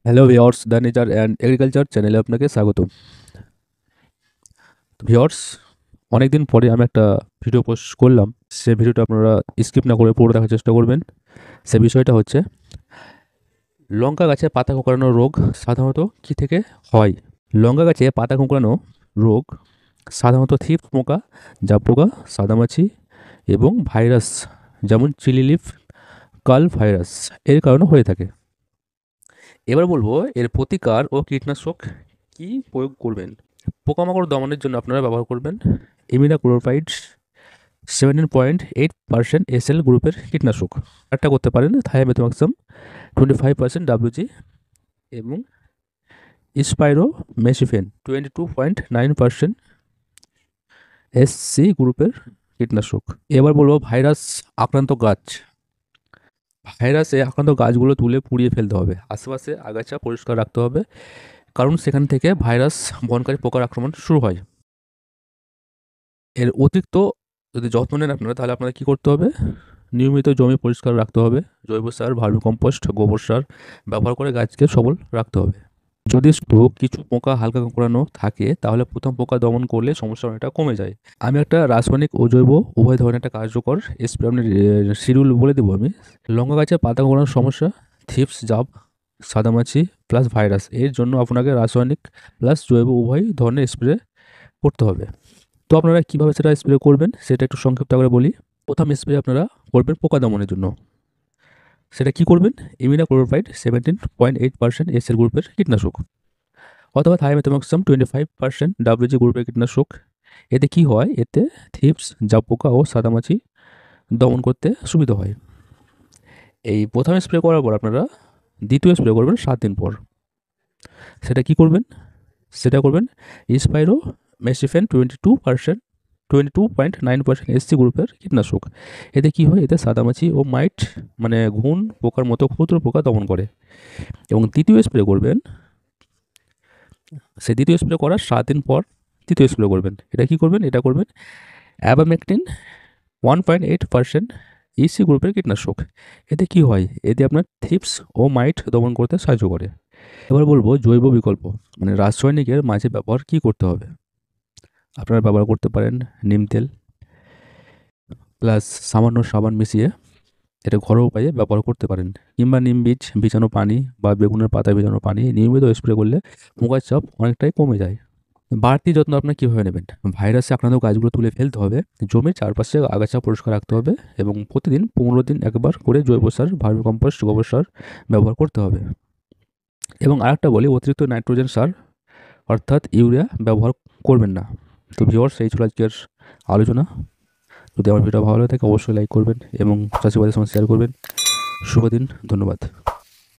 Hello viewers, the nature and agriculture চ্যানেলে আপনাকে স্বাগত। ভিওর্স, অনেকদিন পরে আমি একটা ভিডিও পোস্ট করলাম। সে ভিডিওটা আপনারা স্কিপ না করে পুরো দেখার চেষ্টা করবেন। সে বিষয়টা হচ্ছে লঙ্কা গাছে পাতা কোঁকড়ানো রোগ সাধারণত কী থেকে হয়। লঙ্কা গাছে পাতা কোঁকড়ানো রোগ সাধারণত থিপ পোকা, জাব পোকা, সাদামাছি এবং ভাইরাস যেমন চিলি লিফ কার্ল ভাইরাস এর কারণে হয়ে থাকে। এবার বলবো এর প্রতিকার ও কীটনাশক কী প্রয়োগ করবেন। পোকামাকড় দমনের জন্য আপনারা ব্যবহার করবেন ইমিডাক্লোরোপাইড 17.8% SL গ্রুপের কীটনাশক। একটা করতে পারেন থায়ামেথোক্সাম 25% WG এবং স্পাইরোমেসিফেন 22.9% SC গ্রুপের কীটনাশক। এবার বলবো ভাইরাস আক্রান্ত গাছ। ভাইরাসে আক্রান্ত গাছগুলো তুলে পুড়িয়ে ফেলতে হবে। আশেপাশে আগাছা পরিষ্কার রাখতে হবে, কারণ সেখান থেকে ভাইরাস বহনকারী পোকার আক্রমণ শুরু হয়। এর অতিরিক্ত যদি যত্ন নেন আপনারা, তাহলে আপনাদের কী করতে হবে? নিয়মিত জমি পরিষ্কার রাখতে হবে, জৈব সার, ভার্মি কম্পোস্ট, গোবর সার ব্যবহার করে গাছকে সবল রাখতে হবে। যদি কিছু পোকা হালকা কোঁকড়ানো থাকে, তাহলে প্রথম পোকা দমন করলে সমস্যা অনেকটা কমে যায়। আমি একটা রাসায়নিক ও জৈব উভয় ধরনের একটা কার্যকর স্প্রে আপনার শিডিউল বলে দেবো আমি। লঙ্কা গাছে পাতা কোঁকড়ানোর সমস্যা, থিপস, জাব, সাদামাছি প্লাস ভাইরাস, এর জন্য আপনাকে রাসায়নিক প্লাস জৈব উভয় ধরনের স্প্রে করতে হবে। তো আপনারা কীভাবে সেটা স্প্রে করবেন সেটা একটু সংক্ষিপ্ত করে বলি। প্রথম স্প্রে আপনারা করবেন পোকা দমনের জন্য। সেটা কি করবেন? ইমিডাক্লোরোপাইড 17.8% SL গ্রুপের কীটনাশক, অথবা থায়ামেথোক্সাম 25% WG গ্রুপের কীটনাশক। এতে কি হয়? এতে থিপস, জাব পোকা ও সাদামাছি দমন করতে সুবিধা হয়। এই প্রথম স্প্রে করার পর আপনারা দ্বিতীয় স্প্রে করবেন 7 দিন পর। সেটা কি করবেন? সেটা করবেন স্পাইরো মেসিফেন 22.9% SC গ্রুপের কীটনাশক। এতে কি হয়? এতে সাদামাছি ও মাইট মানে ঘুন পোকার মতো ক্ষুদ্র পোকা দমন করে। এবং দ্বিতীয় স্প্রে করবেন, সে দ্বিতীয় স্প্রে করার 7 দিন পর তৃতীয় স্প্রে করবেন। এটা কি করবেন? এটা করবেন অ্যাবামেকটিন 1.8% EC গ্রুপের কীটনাশক। এতে কি হয়? এতে আপনার থিপস ও মাইট দমন করতে সাহায্য করে। এবার বলবো জৈব বিকল্প, মানে রাসায়নিকের মাঝে ব্যবহার কি করতে হবে। আপনারা ব্যবহার করতে পারেন নিম তেল প্লাস সামান্য সাবান মিশিয়ে, এটা ঘরোয়া উপায়ে ব্যবহার করতে পারেন। কিংবা নিম বীজ ভিজানো পানি বা বেগুনের পাতা ভিজানো পানি নিয়মিত স্প্রে করলে পোকার চাপ অনেকটাই কমে যায়। বাড়তি যত্ন আপনার কীভাবে নেবেন? ভাইরাসে আক্রান্ত গাছগুলো তুলে ফেলতে হবে, জমির চারপাশে আগাছা পরিষ্কার রাখতে হবে এবং প্রতিদিন 15 দিন একবার করে জৈব সার, ভার্মি কম্পোস্ট, গোবর সার ব্যবহার করতে হবে। এবং আরেকটা বলি, অতিরিক্ত নাইট্রোজেন সার অর্থাৎ ইউরিয়া ব্যবহার করবেন না। তো ভিউয়ার্স, এই ছিল আজকের আলোচনা। যদি আমার ভিডিও ভালো লাগে থাকে অবশ্যই লাইক করবেন এবং চাষিবাদের সঙ্গে শেয়ার করবেন। শুভ দিন, ধন্যবাদ।